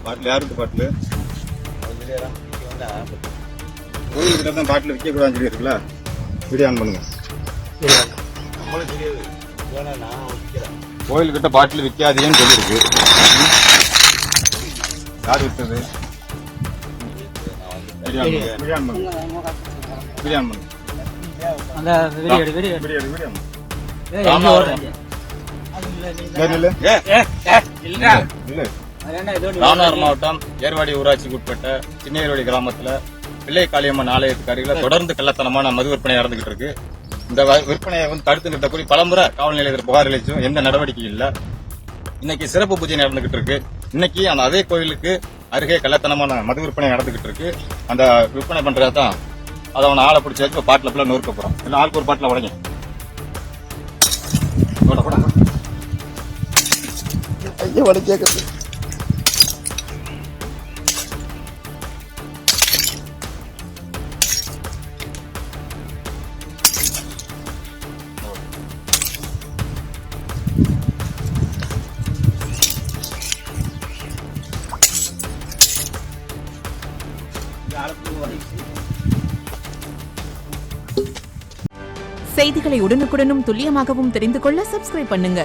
பாட்டில் யாருக்கு பாட்டில் கோயில்கிட்ட தான் பாட்டில் விற்கக்கூடாதுன்னு சொல்லி இருக்குல்ல. வீடியோ ஆன் பண்ணுங்க. கோயில்கிட்ட பாட்டில் விற்காதீங்கன்னு சொல்லியிருக்கு. யார் விற்றது? வீடியோ ஆன் பண்ணுங்க. வீடியோ ஆன் பண்ணுங்க. ராமநாதபுரம் மாவட்டம் ஏர்வாடி ஊராட்சிக்கு உட்பட்ட சின்ன ஏர்வாடி கிராமத்துல பிள்ளை காளியம்மன் ஆலயத்துக்கு அருகில தொடர்ந்து கள்ளத்தனமான மது விற்பனை நடந்துகிட்டு இருக்கு. இந்த விற்பனையை தடுத்து நிறுத்தக்கூடிய பலமுறை காவல் நிலையத்தில் புகார் அளிச்சும் எந்த நடவடிக்கையும் இல்ல. இன்னைக்கு சிறப்பு பூஜை நடந்துகிட்டு இருக்கு. இன்னைக்கு அந்த அதே கோயிலுக்கு அருகே கள்ளத்தனமான மது விற்பனை நடந்துகிட்டு இருக்கு. அந்த விற்பனை பண்றதான் அதை அவனை ஆளை பிடிச்சி வச்சு பாட்டில் ஃபுல்லாக நொறுக்க போறான். இல்லை ஆளுக்கு ஒரு பாட்டில் உடைங்க. ஐயா வட கேட்குது. செய்திகளை உடனுக்குடனும் துல்லியமாகவும் தெரிந்து கொள்ள சப்ஸ்கிரைப் பண்ணுங்க.